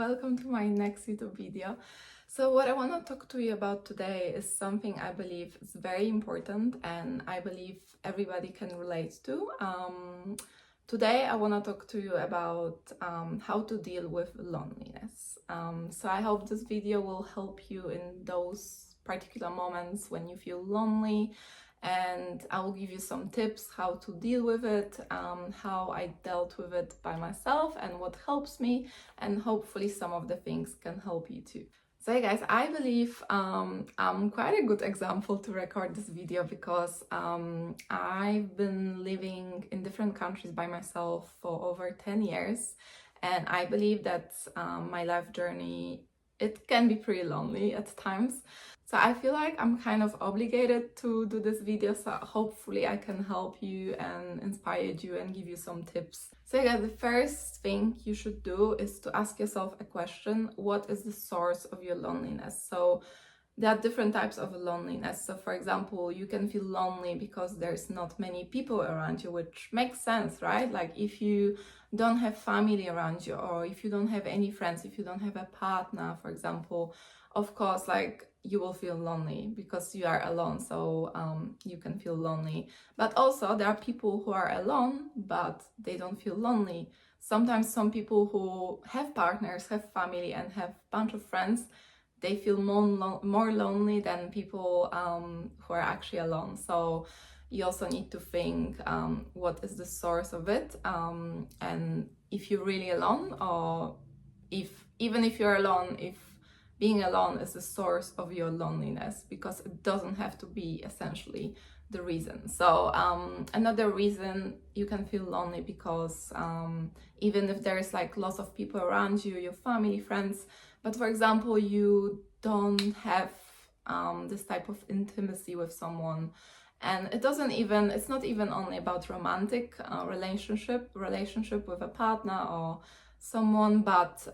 welcome to my next YouTube video. So what I want to talk to you about today is something I believe is very important and I believe everybody can relate to. Today I want to talk to you about how to deal with loneliness. So I hope this video will help you in those particular moments when you feel lonely, and I will give you some tips how to deal with it, how I dealt with it by myself and what helps me, and hopefully some of the things can help you too. So hey guys, I believe I'm quite a good example to record this video because I've been living in different countries by myself for over 10 years, and I believe that my life journey, it can be pretty lonely at times. So I feel like I'm kind of obligated to do this video, so hopefully I can help you and inspire you and give you some tips. So yeah, the first thing you should do is to ask yourself a question: what is the source of your loneliness? So there are different types of loneliness. So for example, you can feel lonely because there's not many people around you, which makes sense, right? Like if you don't have family around you, or if you don't have any friends, if you don't have a partner, for example, of course, like you will feel lonely because you are alone. So you can feel lonely. But also there are people who are alone, but they don't feel lonely. Sometimes some people who have partners, have family, and have a bunch of friends, they feel more lonely than people who are actually alone. So you also need to think what is the source of it, and if you're really alone, or even if you're alone, if being alone is the source of your loneliness, because it doesn't have to be essentially the reason. So another reason you can feel lonely because even if there's like lots of people around you, your family, friends, but for example you don't have this type of intimacy with someone, and it's not even only about romantic relationship with a partner or someone, but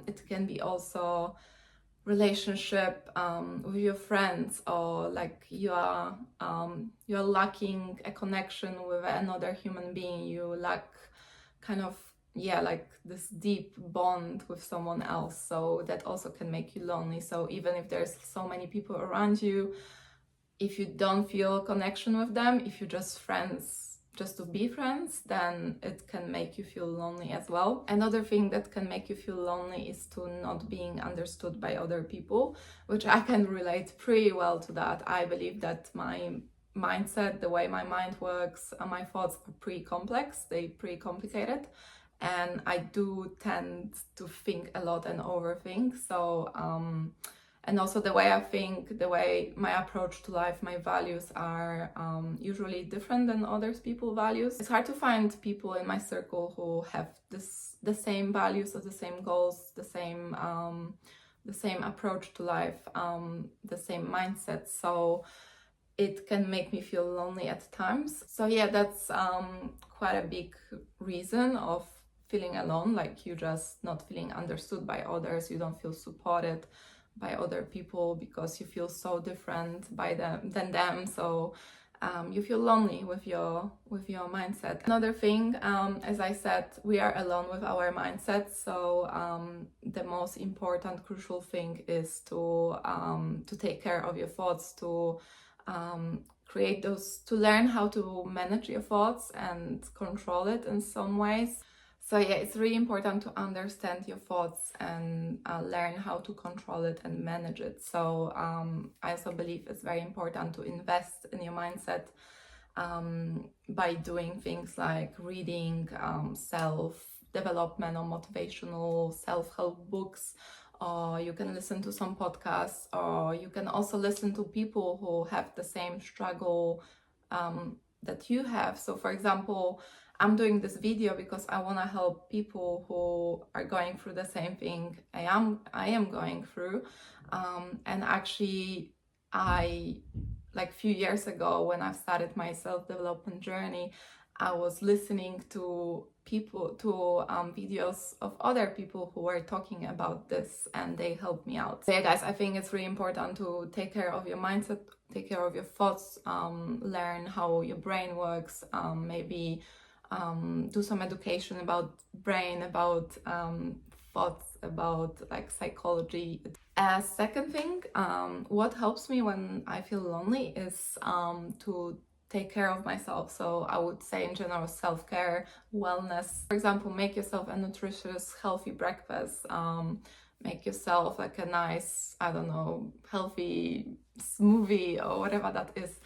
it can be also relationship with your friends, or like you're lacking a connection with another human being. You lack kind of like this deep bond with someone else, so that also can make you lonely. So even if there's so many people around you, if you don't feel a connection with them, if you're just friends just to be friends, then it can make you feel lonely as well. Another thing that can make you feel lonely is to not being understood by other people, which I can relate pretty well to that. I believe that my mindset, the way my mind works, my thoughts are pretty complex, they're pretty complicated, and I do tend to think a lot and overthink. So and also the way I think, the way my approach to life, my values are usually different than others people's values. It's hard to find people in my circle who have the same values or the same goals, the same approach to life, the same mindset. So it can make me feel lonely at times. So yeah, that's quite a big reason of feeling alone, like you just not feeling understood by others, you don't feel supported by other people because you feel so different than them. So you feel lonely with your mindset. Another thing, as I said, we are alone with our mindset. So the most important, crucial thing is to take care of your thoughts, to to learn how to manage your thoughts and control it in some ways. So yeah, it's really important to understand your thoughts and learn how to control it and manage it. So I also believe it's very important to invest in your mindset by doing things like reading self-development or motivational self-help books, or you can listen to some podcasts, or you can also listen to people who have the same struggle that you have. So for example, I'm doing this video because I want to help people who are going through the same thing I am going through. And actually, like a few years ago when I started my self-development journey, I was listening to videos of other people who were talking about this, and they helped me out. So yeah guys, I think it's really important to take care of your mindset, take care of your thoughts, learn how your brain works, maybe do some education about brain, about thoughts about like psychology. Second thing, what helps me when I feel lonely is to take care of myself. So I would say in general, self-care, wellness. For example, make yourself a nutritious, healthy breakfast. Make yourself like a nice, I don't know, healthy smoothie or whatever that is.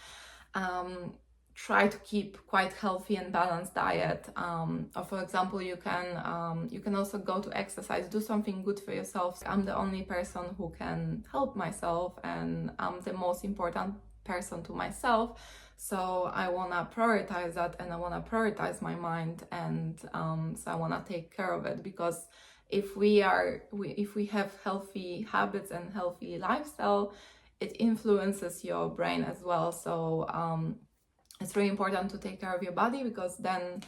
Try to keep quite healthy and balanced diet. Or for example, you can also go to exercise, do something good for yourself. I'm the only person who can help myself, and I'm the most important person to myself. So I wanna prioritize that, and I wanna prioritize my mind, and so I wanna take care of it, because if we have healthy habits and healthy lifestyle, it influences your brain as well. So it's really important to take care of your body, because then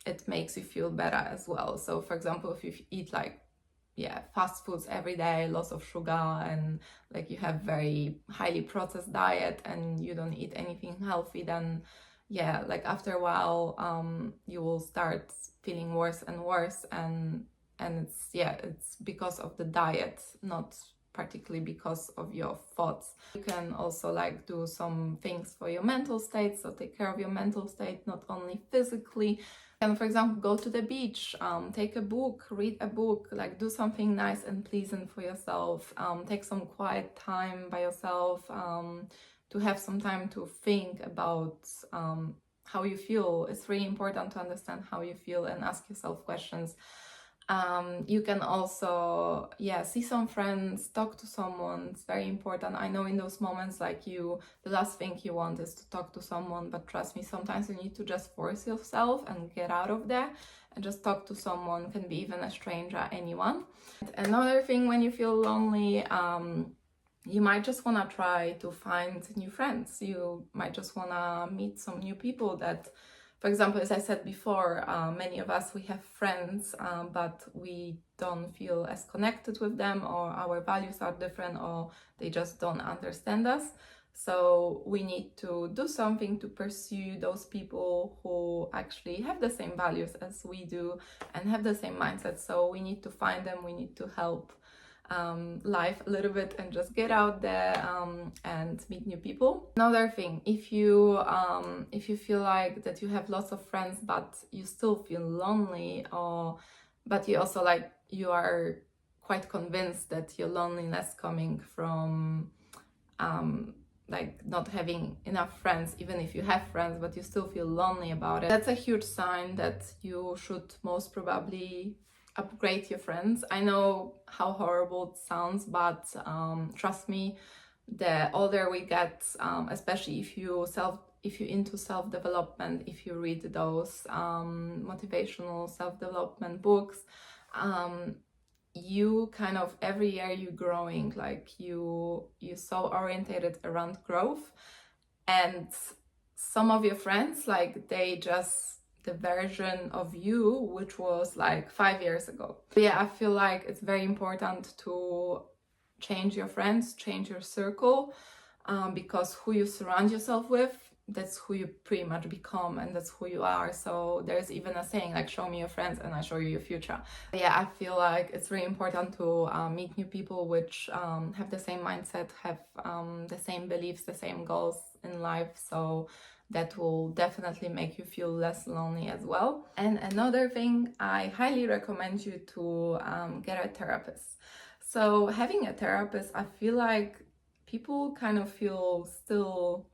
it makes you feel better as well. So for example, if you eat like fast foods every day, lots of sugar, and like you have very highly processed diet and you don't eat anything healthy, then like after a while you will start feeling worse and worse, and it's because of the diet, not particularly because of your thoughts. You can also like do some things for your mental state, so take care of your mental state, not only physically. And for example, go to the beach, take a book, read a book, like do something nice and pleasant for yourself. Take some quiet time by yourself, to have some time to think about how you feel. It's really important to understand how you feel and ask yourself questions. You can also see some friends, talk to someone. It's very important. I know in those moments, like the last thing you want is to talk to someone, but trust me, sometimes you need to just force yourself and get out of there and just talk to someone. Can be even a stranger, anyone. Another thing, when you feel lonely, you might just want to try to find new friends. You might just want to meet some new people that, for example, as I said before, many of us, we have friends, but we don't feel as connected with them, or our values are different, or they just don't understand us. So we need to do something to pursue those people who actually have the same values as we do and have the same mindset. So we need to find them, we need to help life a little bit and just get out there and meet new people. Another thing, if you feel like that you have lots of friends but you still feel lonely, but you also you are quite convinced that your loneliness coming from not having enough friends, even if you have friends but you still feel lonely about it, that's a huge sign that you should most probably upgrade your friends. I know how horrible it sounds, but trust me, the older we get, especially if you into self-development, if you read those motivational self-development books, you kind of every year you're growing, you're so orientated around growth, and some of your friends, they just the version of you which was 5 years ago. I feel like it's very important to change your friends, change your circle, because who you surround yourself with, that's who you pretty much become, and that's who you are. So there's even a saying show me your friends and I show you your future. I feel like it's really important to meet new people which have the same mindset, have the same beliefs, the same goals in life. So that will definitely make you feel less lonely as well. And another thing, I highly recommend you to get a therapist. So having a therapist, I feel like people kind of feel still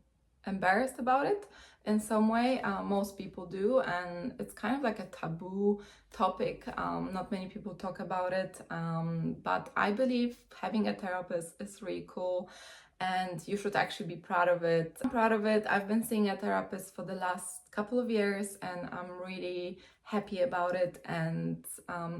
embarrassed about it in some way. Most people do, and it's kind of like a taboo topic. Not many people talk about it, but I believe having a therapist is really cool, and you should actually be proud of it. I'm proud of it. I've been seeing a therapist for the last couple of years, and I'm really happy about it. And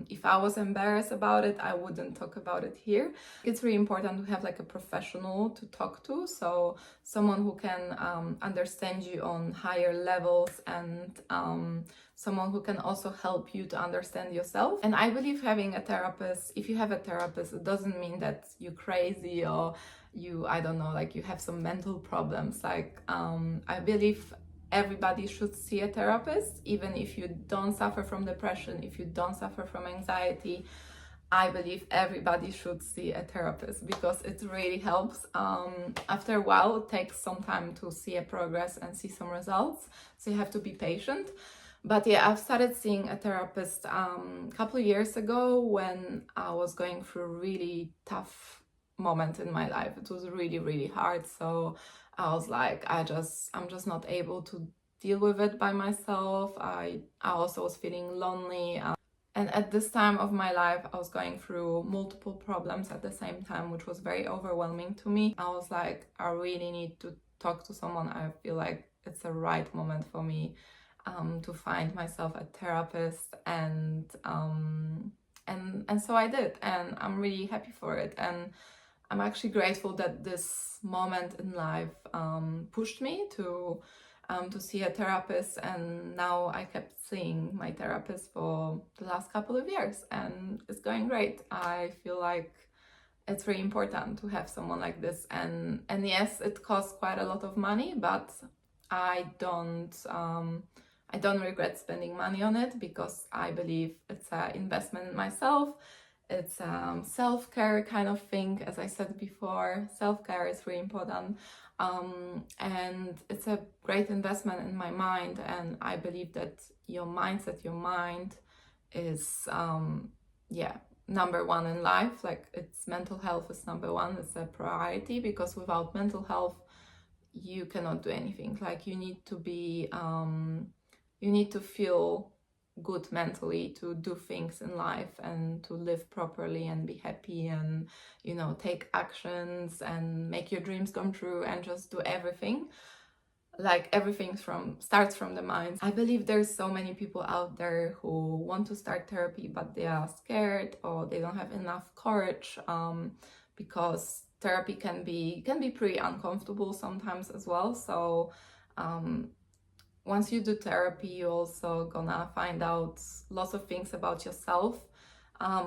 if I was embarrassed about it, I wouldn't talk about it here. It's really important to have a professional to talk to, so someone who can understand you on higher levels, and someone who can also help you to understand yourself. And I believe having a therapist, if you have a therapist, it doesn't mean that you're crazy or you, I don't know, you have some mental problems. I believe everybody should see a therapist, even if you don't suffer from depression, if you don't suffer from anxiety. I believe everybody should see a therapist because it really helps. After a while, it takes some time to see a progress and see some results, so you have to be patient. But yeah, I've started seeing a therapist a couple of years ago when I was going through a really tough moment in my life. It was really, really hard. So I was like, I'm just not able to deal with it by myself. I also was feeling lonely. And at this time of my life, I was going through multiple problems at the same time, which was very overwhelming to me. I was like, I really need to talk to someone. I feel like it's the right moment for me to find myself a therapist, and so I did, and I'm really happy for it. And I'm actually grateful that this moment in life pushed me to see a therapist, and now I kept seeing my therapist for the last couple of years, and it's going great. I feel like it's really important to have someone like this, and yes, it costs quite a lot of money, but I don't regret spending money on it because I believe it's an investment in myself. It's self-care kind of thing. As I said before, self-care is really important. And it's a great investment in my mind. And I believe that your mindset, your mind is, number one in life. Like, it's mental health is number one. It's a priority because without mental health, you cannot do anything. Like, you need to be, you need to feel good mentally to do things in life and to live properly and be happy and, you know, take actions and make your dreams come true and just do everything. Like, everything starts from the mind. I believe there's so many people out there who want to start therapy, but they are scared or they don't have enough courage, because therapy can be pretty uncomfortable sometimes as well. So once you do therapy, you're also gonna find out lots of things about yourself,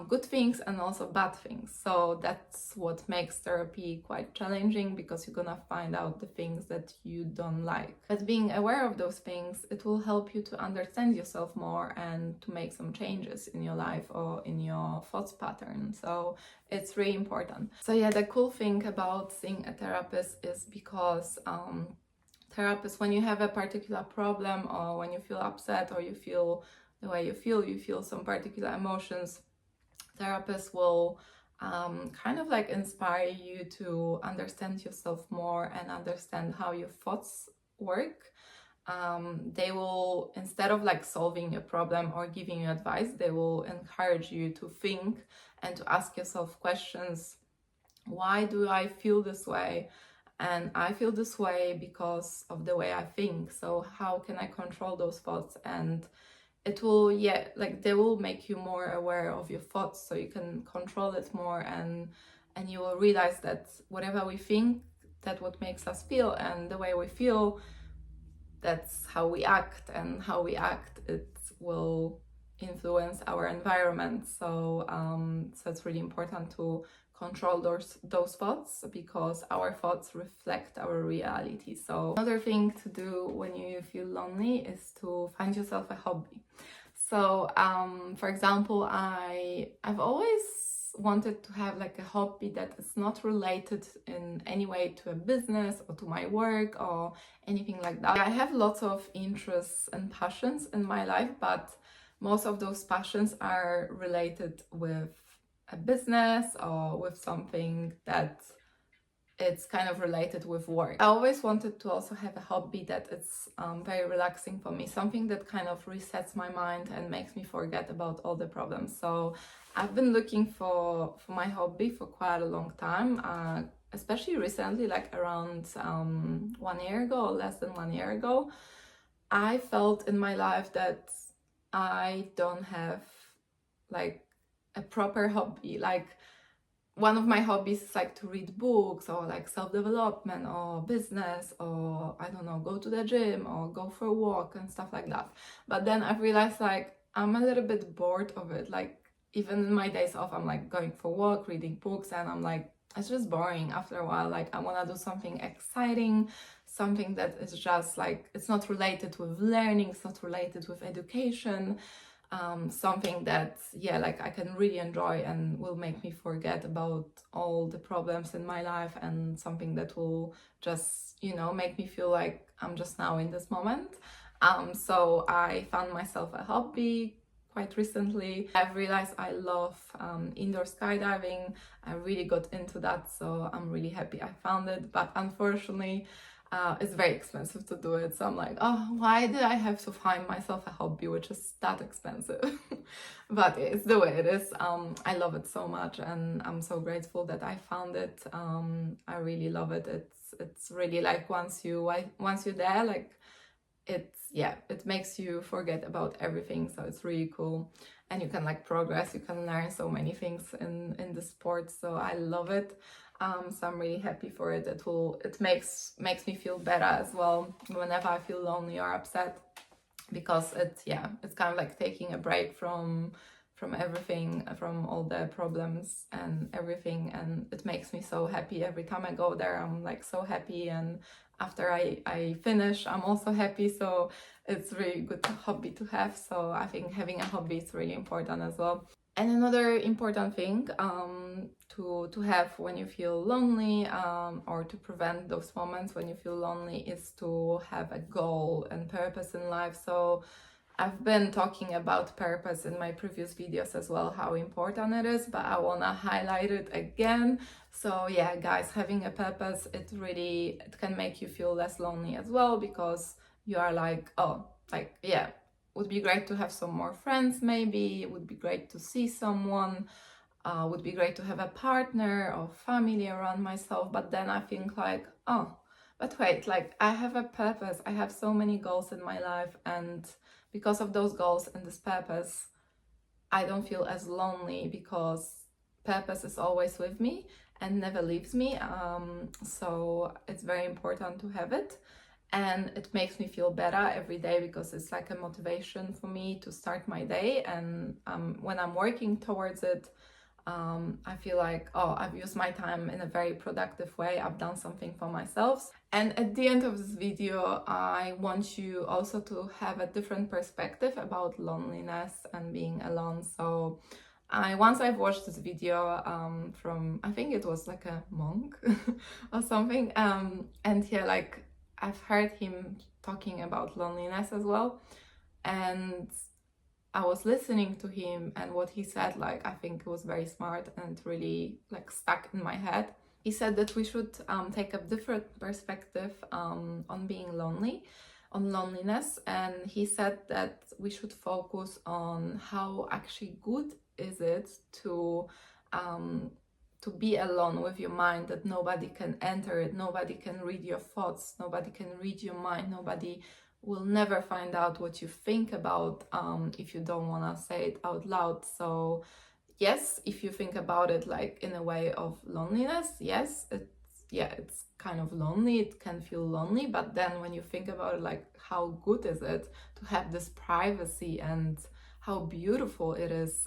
good things and also bad things. So that's what makes therapy quite challenging, because you're gonna find out the things that you don't like. But being aware of those things, it will help you to understand yourself more and to make some changes in your life or in your thoughts pattern. So it's really important. So yeah, the cool thing about seeing a therapist is because therapists, when you have a particular problem or when you feel upset or you feel the way you feel some particular emotions, therapists will kind of like inspire you to understand yourself more and understand how your thoughts work. They will, instead of like solving your problem or giving you advice, they will encourage you to think and to ask yourself questions. Why do I feel this way? And I feel this way because of the way I think. So how can I control those thoughts? And it will, they will make you more aware of your thoughts, so you can control it more, and you will realize that whatever we think, that's what makes us feel, and the way we feel, that's how we act, and how we act, it will influence our environment. So it's really important to control those thoughts, because our thoughts reflect our reality. So another thing to do when you feel lonely is to find yourself a hobby. So for example, I've always wanted to have like a hobby that is not related in any way to a business or to my work or anything like that. I have lots of interests and passions in my life, but most of those passions are related with a business or with something that it's kind of related with work. I always wanted to also have a hobby that is very relaxing for me, something that kind of resets my mind and makes me forget about all the problems. So I've been looking for my hobby for quite a long time, especially recently, like around 1 year ago or less than 1 year ago. I felt in my life that I don't have like a proper hobby. Like, one of my hobbies is like to read books or like self-development or business, or I don't know, go to the gym or go for a walk and stuff like that. But then I've realized like I'm a little bit bored of it. Like, even in my days off, I'm like going for a walk, reading books, and I'm like, it's just boring after a while. Like, I want to do something exciting, something that is just like, it's not related with learning, it's not related with education, something that, yeah, like I can really enjoy and will make me forget about all the problems in my life, and something that will just, you know, make me feel like I'm just now in this moment. So I found myself a hobby quite recently. I've realized I love indoor skydiving. I really got into that, so I'm really happy I found it. But unfortunately, it's very expensive to do it. So I'm like, oh, why did I have to find myself a hobby which is that expensive? But it's the way it is. I love it so much, and I'm so grateful that I found it. I really love it. It's really like once you're there, like it makes you forget about everything. So it's really cool, and you can like progress. You can learn so many things in the sport. So I love it. So I'm really happy for it. It makes me feel better as well whenever I feel lonely or upset, because it's kind of like taking a break from everything, from all the problems and everything, and it makes me so happy. Every time I go there, I'm like so happy, and after I finish, I'm also happy. So it's really good hobby to have. So I think having a hobby is really important as well. And another important thing to have when you feel lonely, or to prevent those moments when you feel lonely, is to have a goal and purpose in life. So I've been talking about purpose in my previous videos as well, how important it is, but I want to highlight it again. So yeah, guys, having a purpose, it can make you feel less lonely as well, because you are like, oh, like, yeah, would be great to have some more friends, maybe it would be great to see someone, would be great to have a partner or family around myself. But then I think like, oh, but wait, like I have a purpose, I have so many goals in my life, and because of those goals and this purpose, I don't feel as lonely, because purpose is always with me and never leaves me. So it's very important to have it, and it makes me feel better every day, because it's like a motivation for me to start my day. And when I'm working towards it, I feel like, oh, I've used my time in a very productive way. I've done something for myself. And at the end of this video, I want you also to have a different perspective about loneliness and being alone. So once I've watched this video from, I think it was like a monk or something, and yeah, like I've heard him talking about loneliness as well, and I was listening to him, and what he said, like, I think it was very smart and really like stuck in my head. He said that we should take a different perspective on being lonely, on loneliness, and he said that we should focus on how actually good is it to be alone with your mind, that nobody can enter it, nobody can read your thoughts, nobody can read your mind, nobody will never find out what you think about if you don't want to say it out loud. So yes, if you think about it like in a way of loneliness, yes, it's kind of lonely, it can feel lonely, but then when you think about it, like how good is it to have this privacy, and how beautiful it is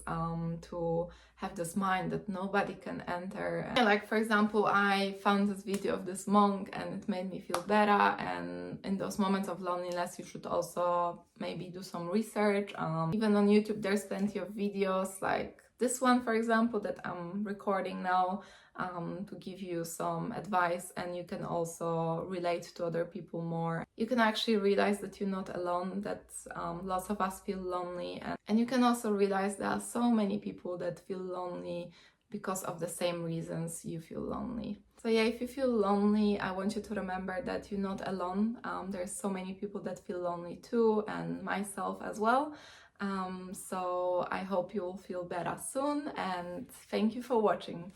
to have this mind that nobody can enter. And like, for example, I found this video of this monk and it made me feel better. And in those moments of loneliness, you should also maybe do some research. Even on YouTube, there's plenty of videos like this one, for example, that I'm recording now, to give you some advice, and you can also relate to other people more. You can actually realize that you're not alone, that lots of us feel lonely, and you can also realize there are so many people that feel lonely because of the same reasons you feel lonely. So yeah, if you feel lonely, I want you to remember that you're not alone. There's so many people that feel lonely too, and myself as well. So I hope you'll feel better soon, and thank you for watching.